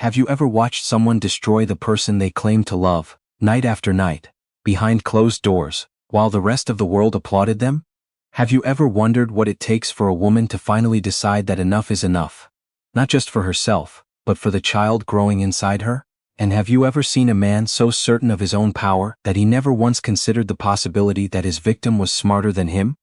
Have you ever watched someone destroy the person they claim to love, night after night, behind closed doors, while the rest of the world applauded them? Have you ever wondered what it takes for a woman to finally decide that enough is enough? Not just for herself, but for the child growing inside her? And have you ever seen a man so certain of his own power that he never once considered the possibility that his victim was smarter than him?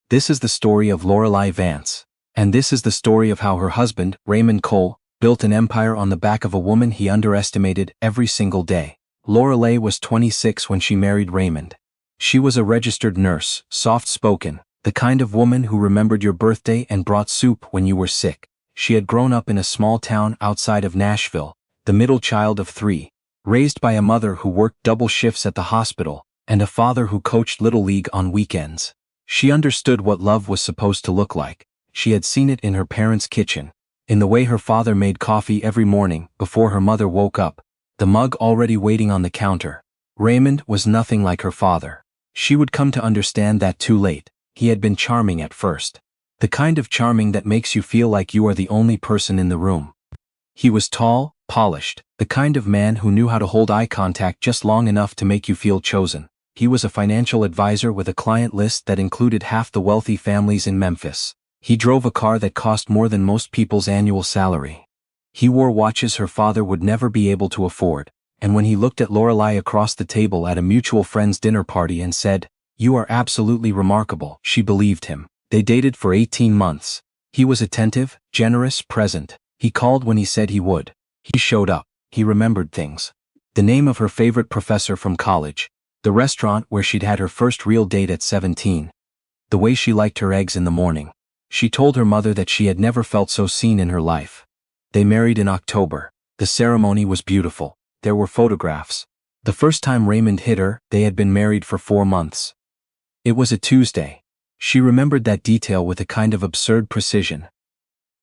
This is the story of Lorelei Vance. And this is the story of how her husband, Raymond Cole, built an empire on the back of a woman he underestimated every single day. Lorelei was 26 when she married Raymond. She was a registered nurse, soft-spoken, the kind of woman who remembered your birthday and brought soup when you were sick. She had grown up in a small town outside of Nashville, the middle child of 3, raised by a mother who worked double shifts at the hospital, and a father who coached Little League on weekends. She understood what love was supposed to look like. She had seen it in her parents' kitchen, in the way her father made coffee every morning before her mother woke up, the mug already waiting on the counter. Raymond was nothing like her father. She would come to understand that too late. He had been charming at first. The kind of charming that makes you feel like you are the only person in the room. He was tall, polished, the kind of man who knew how to hold eye contact just long enough to make you feel chosen. He was a financial advisor with a client list that included half the wealthy families in Memphis. He drove a car that cost more than most people's annual salary. He wore watches her father would never be able to afford, and when he looked at Lorelei across the table at a mutual friend's dinner party and said, "You are absolutely remarkable," she believed him. They dated for 18 months. He was attentive, generous, present. He called when he said he would. He showed up. He remembered things. The name of her favorite professor from college. The restaurant where she'd had her first real date at 17. The way she liked her eggs in the morning. She told her mother that she had never felt so seen in her life. They married in October. The ceremony was beautiful. There were photographs. The first time Raymond hit her, they had been married for 4 months. It was a Tuesday. She remembered that detail with a kind of absurd precision.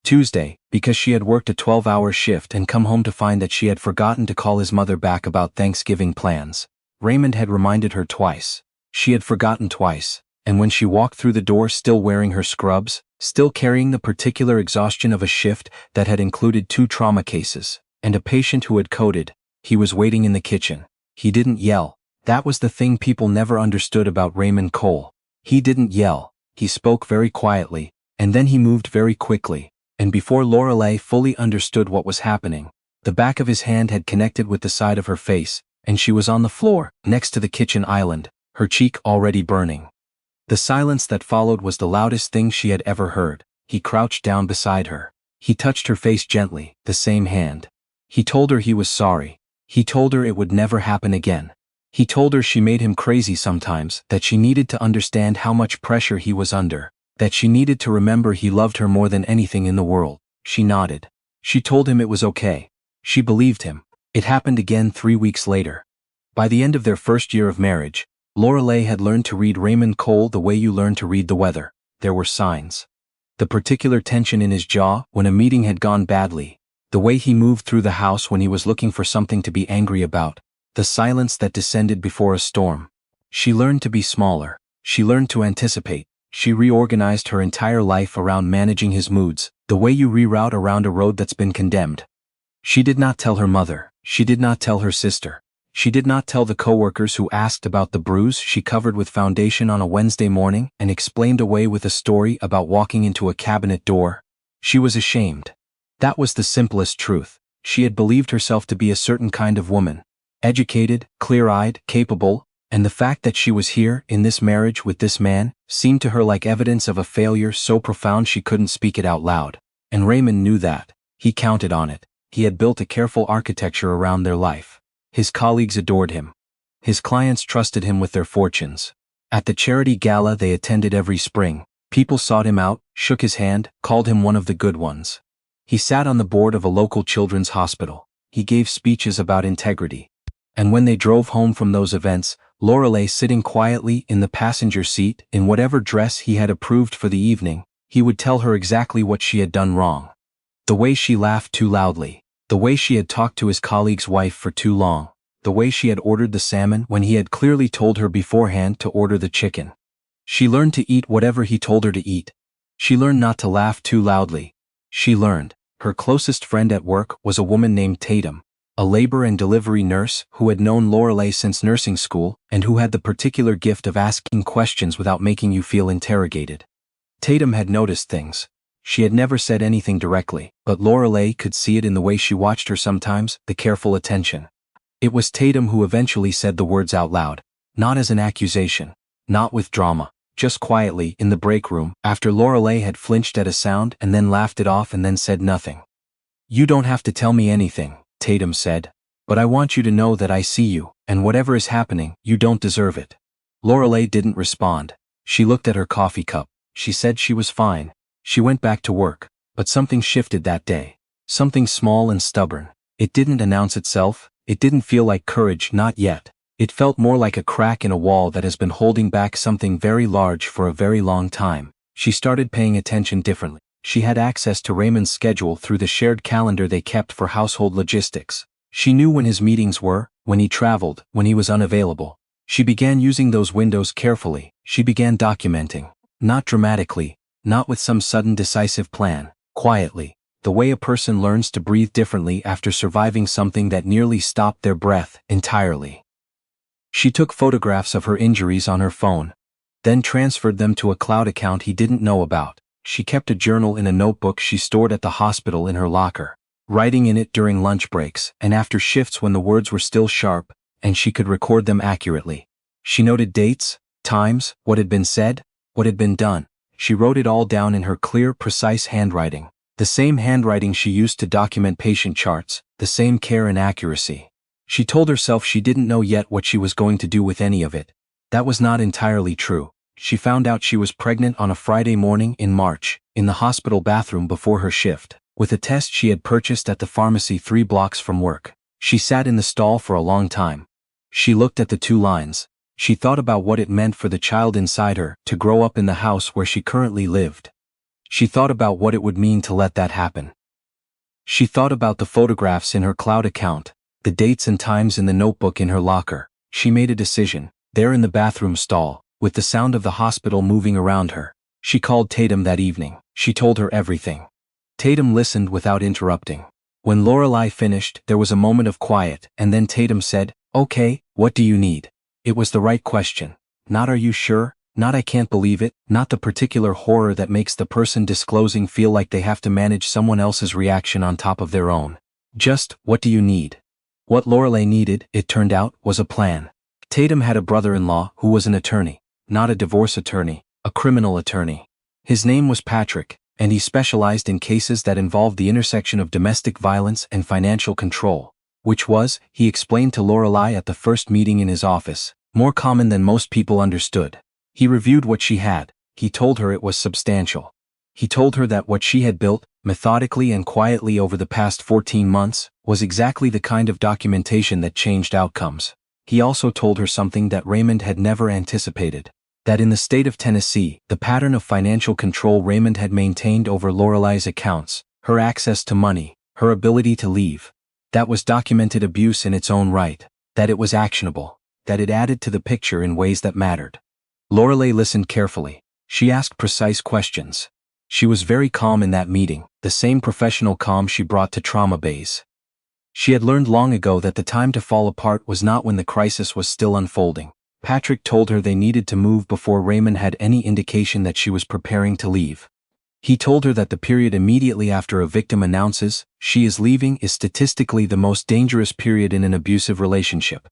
Tuesday, because she had worked a 12-hour shift and come home to find that she had forgotten to call his mother back about Thanksgiving plans. Raymond had reminded her twice. She had forgotten twice, and when she walked through the door still wearing her scrubs, still carrying the particular exhaustion of a shift that had included 2 trauma cases, and a patient who had coded, he was waiting in the kitchen. He didn't yell. That was the thing people never understood about Raymond Cole. He didn't yell. He spoke very quietly, and then he moved very quickly, and before Lorelei fully understood what was happening, the back of his hand had connected with the side of her face, and she was on the floor, next to the kitchen island, her cheek already burning. The silence that followed was the loudest thing she had ever heard. He crouched down beside her. He touched her face gently, the same hand. He told her he was sorry. He told her it would never happen again. He told her she made him crazy sometimes, that she needed to understand how much pressure he was under, that she needed to remember he loved her more than anything in the world. She nodded. She told him it was okay. She believed him. It happened again 3 weeks later. By the end of their first year of marriage, Lorelei had learned to read Raymond Cole the way you learn to read the weather. There were signs. The particular tension in his jaw when a meeting had gone badly, the way he moved through the house when he was looking for something to be angry about, the silence that descended before a storm. She learned to be smaller. She learned to anticipate. She reorganized her entire life around managing his moods, the way you reroute around a road that's been condemned. She did not tell her mother. She did not tell her sister. She did not tell the coworkers who asked about the bruise she covered with foundation on a Wednesday morning and explained away with a story about walking into a cabinet door. She was ashamed. That was the simplest truth. She had believed herself to be a certain kind of woman. Educated, clear-eyed, capable, and the fact that she was here, in this marriage with this man, seemed to her like evidence of a failure so profound she couldn't speak it out loud. And Raymond knew that. He counted on it. He had built a careful architecture around their life. His colleagues adored him. His clients trusted him with their fortunes. At the charity gala they attended every spring, people sought him out, shook his hand, called him one of the good ones. He sat on the board of a local children's hospital. He gave speeches about integrity. And when they drove home from those events, Lorelei sitting quietly in the passenger seat in whatever dress he had approved for the evening, he would tell her exactly what she had done wrong. The way she laughed too loudly. The way she had talked to his colleague's wife for too long. The way she had ordered the salmon when he had clearly told her beforehand to order the chicken. She learned to eat whatever he told her to eat. She learned not to laugh too loudly. She learned, Her closest friend at work was a woman named Tatum, a labor and delivery nurse who had known Lorelei since nursing school and who had the particular gift of asking questions without making you feel interrogated. Tatum had noticed things. She had never said anything directly, but Lorelei could see it in the way she watched her sometimes, the careful attention. It was Tatum who eventually said the words out loud, not as an accusation, not with drama, just quietly in the break room after Lorelei had flinched at a sound and then laughed it off and then said nothing. "You don't have to tell me anything," Tatum said, "but I want you to know that I see you, and whatever is happening, you don't deserve it." Lorelei didn't respond. She looked at her coffee cup. She said she was fine. She went back to work, but something shifted that day. Something small and stubborn. It didn't announce itself. It didn't feel like courage, not yet. It felt more like a crack in a wall that has been holding back something very large for a very long time. She started paying attention differently. She had access to Raymond's schedule through the shared calendar they kept for household logistics. She knew when his meetings were, when he traveled, when he was unavailable. She began using those windows carefully. She began documenting. Not dramatically, not with some sudden decisive plan, quietly, the way a person learns to breathe differently after surviving something that nearly stopped their breath entirely. She took photographs of her injuries on her phone, then transferred them to a cloud account he didn't know about. She kept a journal in a notebook she stored at the hospital in her locker, writing in it during lunch breaks and after shifts when the words were still sharp and she could record them accurately. She noted dates, times, what had been said, what had been done. She wrote it all down in her clear, precise handwriting, the same handwriting she used to document patient charts, the same care and accuracy. She told herself she didn't know yet what she was going to do with any of it. That was not entirely true. She found out she was pregnant on a Friday morning in March, in the hospital bathroom before her shift, with a test she had purchased at the pharmacy 3 blocks from work. She sat in the stall for a long time. She looked at the 2 lines. She thought about what it meant for the child inside her to grow up in the house where she currently lived. She thought about what it would mean to let that happen. She thought about the photographs in her cloud account, the dates and times in the notebook in her locker. She made a decision, there in the bathroom stall, with the sound of the hospital moving around her. She called Tatum that evening. She told her everything. Tatum listened without interrupting. When Lorelei finished, there was a moment of quiet, and then Tatum said, "Okay, what do you need?" It was the right question. Not "are you sure?" Not "I can't believe it," not the particular horror that makes the person disclosing feel like they have to manage someone else's reaction on top of their own. Just, "What do you need?" What Lorelei needed, it turned out, was a plan. Tatum had a brother-in-law who was an attorney, not a divorce attorney, a criminal attorney. His name was Patrick, and he specialized in cases that involved the intersection of domestic violence and financial control, which was, he explained to Lorelei at the first meeting in his office, more common than most people understood. He reviewed what she had. He told her it was substantial. He told her that what she had built, methodically and quietly over the past 14 months, was exactly the kind of documentation that changed outcomes. He also told her something that Raymond had never anticipated. That in the state of Tennessee, the pattern of financial control Raymond had maintained over Lorelei's accounts, her access to money, her ability to leave, that was documented abuse in its own right, that it was actionable, that it added to the picture in ways that mattered. Lorelei listened carefully. She asked precise questions. She was very calm in that meeting, the same professional calm she brought to trauma bays. She had learned long ago that the time to fall apart was not when the crisis was still unfolding. Patrick told her they needed to move before Raymond had any indication that she was preparing to leave. He told her that the period immediately after a victim announces she is leaving is statistically the most dangerous period in an abusive relationship.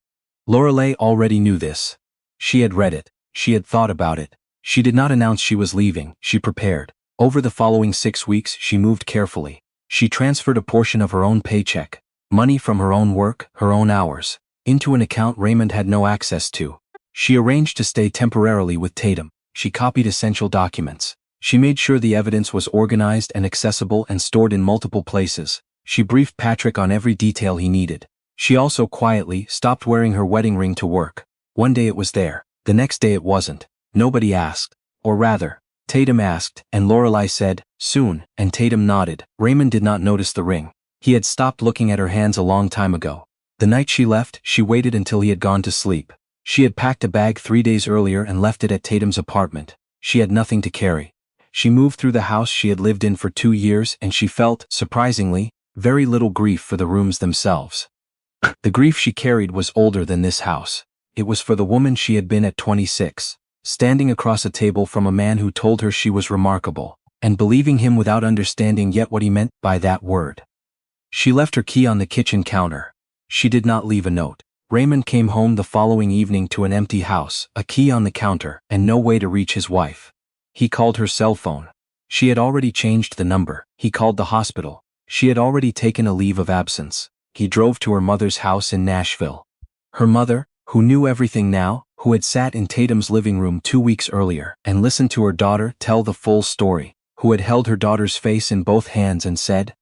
Lorelei already knew this. She had read it. She had thought about it. She did not announce she was leaving. She prepared. Over the following 6 weeks, she moved carefully. She transferred a portion of her own paycheck, money from her own work, her own hours, into an account Raymond had no access to. She arranged to stay temporarily with Tatum. She copied essential documents. She made sure the evidence was organized and accessible and stored in multiple places. She briefed Patrick on every detail he needed. She also quietly stopped wearing her wedding ring to work. One day it was there. The next day it wasn't. Nobody asked. Or rather, Tatum asked, and Lorelei said, "Soon," and Tatum nodded. Raymond did not notice the ring. He had stopped looking at her hands a long time ago. The night she left, she waited until he had gone to sleep. She had packed a bag 3 days earlier and left it at Tatum's apartment. She had nothing to carry. She moved through the house she had lived in for 2 years and she felt, surprisingly, very little grief for the rooms themselves. The grief she carried was older than this house. It was for the woman she had been at 26, standing across a table from a man who told her she was remarkable, and believing him without understanding yet what he meant by that word. She left her key on the kitchen counter. She did not leave a note. Raymond came home the following evening to an empty house, a key on the counter, and no way to reach his wife. He called her cell phone. She had already changed the number. He called the hospital. She had already taken a leave of absence. He drove to her mother's house in Nashville. Her mother, who knew everything now, who had sat in Tatum's living room 2 weeks earlier and listened to her daughter tell the full story, who had held her daughter's face in both hands and said,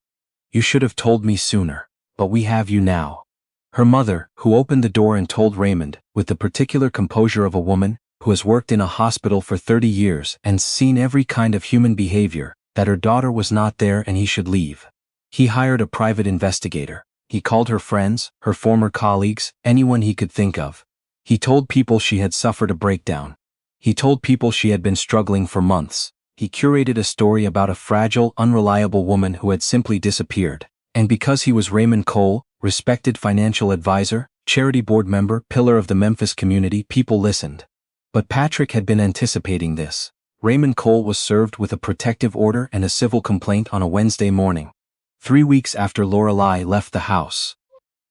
"You should have told me sooner, but we have you now." Her mother, who opened the door and told Raymond, with the particular composure of a woman who has worked in a hospital for 30 years and seen every kind of human behavior, that her daughter was not there and he should leave. He hired a private investigator. He called her friends, her former colleagues, anyone he could think of. He told people she had suffered a breakdown. He told people she had been struggling for months. He curated a story about a fragile, unreliable woman who had simply disappeared. And because he was Raymond Cole, respected financial advisor, charity board member, pillar of the Memphis community, people listened. But Patrick had been anticipating this. Raymond Cole was served with a protective order and a civil complaint on a Wednesday morning, 3 weeks after Lorelei left the house.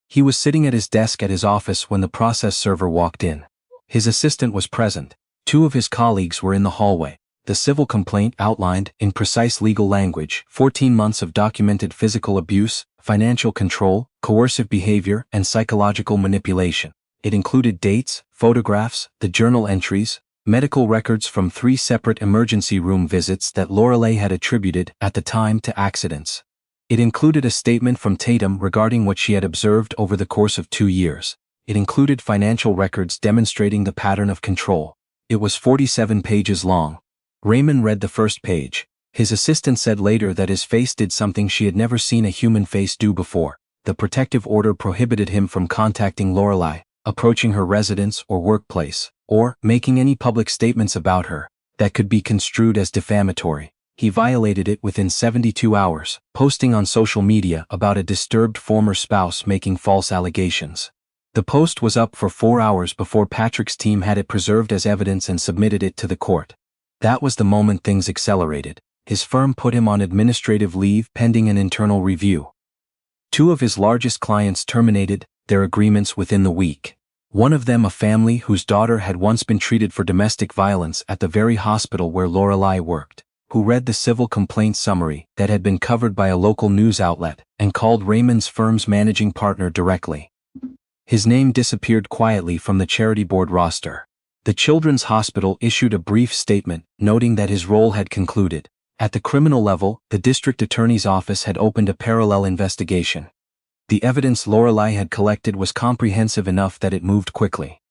He was sitting at his desk at his office when the process server walked in. His assistant was present. 2 of his colleagues were in the hallway. The civil complaint outlined, in precise legal language, 14 months of documented physical abuse, financial control, coercive behavior, and psychological manipulation. It included dates, photographs, the journal entries, medical records from 3 separate emergency room visits that Lorelei had attributed, at the time, to accidents. It included a statement from Tatum regarding what she had observed over the course of 2 years. It included financial records demonstrating the pattern of control. It was 47 pages long. Raymond read the first page. His assistant said later that his face did something she had never seen a human face do before. The protective order prohibited him from contacting Lorelei, approaching her residence or workplace, or making any public statements about her that could be construed as defamatory. He violated it within 72 hours, posting on social media about a disturbed former spouse making false allegations. The post was up for 4 hours before Patrick's team had it preserved as evidence and submitted it to the court. That was the moment things accelerated. His firm put him on administrative leave pending an internal review. 2 of his largest clients terminated their agreements within the week. One of them a family whose daughter had once been treated for domestic violence at the very hospital where Lorelei worked, who read the civil complaint summary that had been covered by a local news outlet and called Raymond's firm's managing partner directly. His name disappeared quietly from the charity board roster. The Children's Hospital issued a brief statement noting that his role had concluded. At the criminal level, the district attorney's office had opened a parallel investigation. The evidence Lorelei had collected was comprehensive enough that it moved quickly.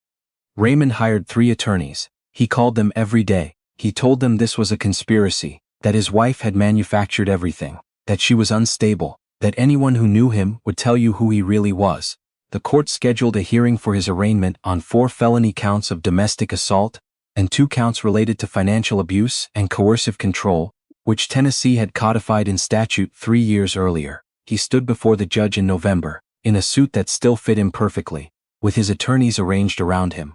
Raymond hired 3 attorneys. He called them every day. He told them this was a conspiracy, that his wife had manufactured everything, that she was unstable, that anyone who knew him would tell you who he really was. The court scheduled a hearing for his arraignment on 4 felony counts of domestic assault and 2 counts related to financial abuse and coercive control, which Tennessee had codified in statute 3 years earlier. He stood before the judge in November, in a suit that still fit him perfectly, with his attorneys arranged around him.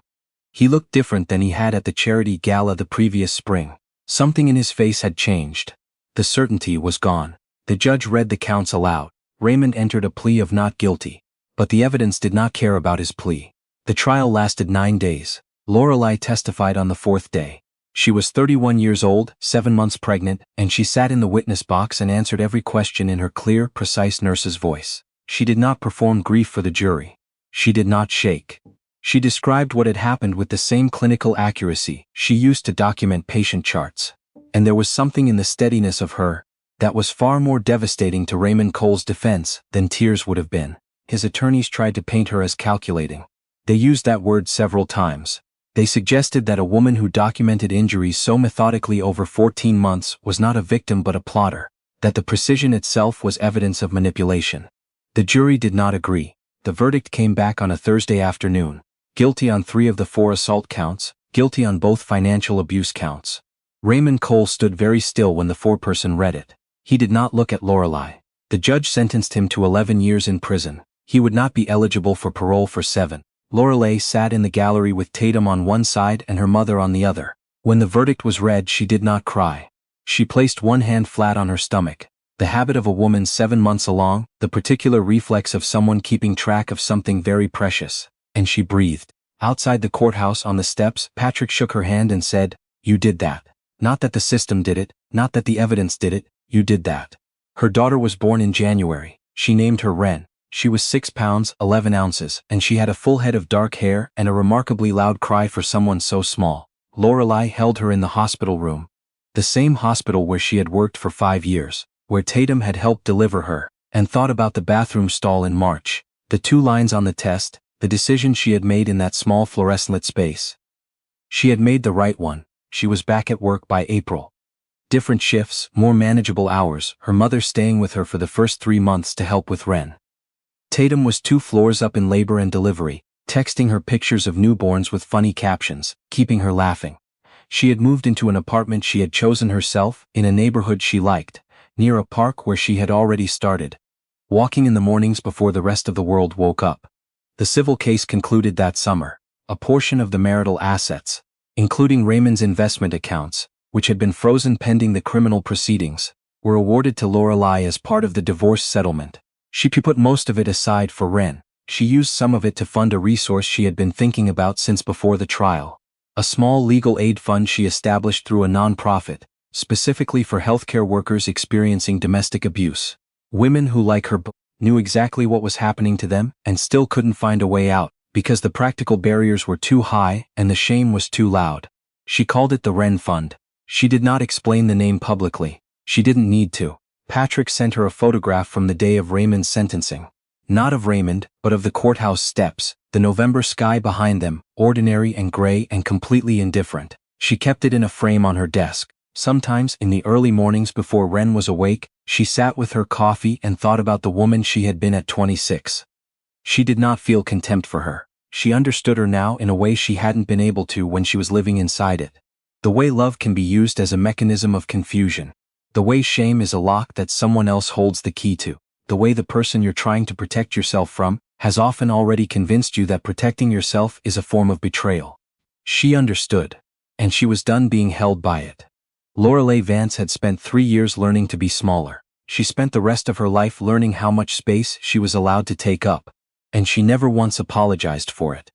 He looked different than he had at the charity gala the previous spring. Something in his face had changed. The certainty was gone. The judge read the counts aloud. Raymond entered a plea of not guilty. But the evidence did not care about his plea. The trial lasted 9 days. Lorelei testified on the 4th day. She was 31 years old, 7 months pregnant, and she sat in the witness box and answered every question in her clear, precise nurse's voice. She did not perform grief for the jury. She did not shake. She described what had happened with the same clinical accuracy she used to document patient charts. And there was something in the steadiness of her that was far more devastating to Raymond Cole's defense than tears would have been. His attorneys tried to paint her as calculating. They used that word several times. They suggested that a woman who documented injuries so methodically over 14 months was not a victim but a plotter, that the precision itself was evidence of manipulation. The jury did not agree. The verdict came back on a Thursday afternoon. Guilty on 3 of the 4 assault counts, guilty on both financial abuse counts. Raymond Cole stood very still when the foreperson read it. He did not look at Lorelei. The judge sentenced him to 11 years in prison. He would not be eligible for parole for 7. Lorelei sat in the gallery with Tatum on one side and her mother on the other. When the verdict was read, she did not cry. She placed one hand flat on her stomach. The habit of a woman 7 months along, the particular reflex of someone keeping track of something very precious. And she breathed. Outside the courthouse on the steps, Patrick shook her hand and said, "You did that. Not that the system did it, not that the evidence did it, you did that." Her daughter was born in January. She named her Wren. She was 6 pounds, 11 ounces, and she had a full head of dark hair and a remarkably loud cry for someone so small. Lorelei held her in the hospital room. The same hospital where she had worked for 5 years, where Tatum had helped deliver her, and thought about the bathroom stall in March. The 2 lines on the test, the decision she had made in that small fluorescent space. She had made the right one. She was back at work by April. Different shifts, more manageable hours, her mother staying with her for the first 3 months to help with Wren. Tatum was 2 floors up in labor and delivery, texting her pictures of newborns with funny captions, keeping her laughing. She had moved into an apartment she had chosen herself, in a neighborhood she liked, near a park where she had already started walking in the mornings before the rest of the world woke up. The civil case concluded that summer. A portion of the marital assets, including Raymond's investment accounts, which had been frozen pending the criminal proceedings, were awarded to Lorelei as part of the divorce settlement. She put most of it aside for Wren. She used some of it to fund a resource she had been thinking about since before the trial. A small legal aid fund she established through a nonprofit, specifically for healthcare workers experiencing domestic abuse. Women who, like her, knew exactly what was happening to them and still couldn't find a way out, because the practical barriers were too high and the shame was too loud. She called it the Wren Fund. She did not explain the name publicly. She didn't need to. Patrick sent her a photograph from the day of Raymond's sentencing. Not of Raymond, but of the courthouse steps, the November sky behind them, ordinary and gray and completely indifferent. She kept it in a frame on her desk. Sometimes, in the early mornings before Wren was awake, she sat with her coffee and thought about the woman she had been at 26. She did not feel contempt for her. She understood her now in a way she hadn't been able to when she was living inside it. The way love can be used as a mechanism of confusion. The way shame is a lock that someone else holds the key to. The way the person you're trying to protect yourself from has often already convinced you that protecting yourself is a form of betrayal. She understood, and she was done being held by it. Lorelei Vance had spent 3 years learning to be smaller. She spent the rest of her life learning how much space she was allowed to take up, and she never once apologized for it.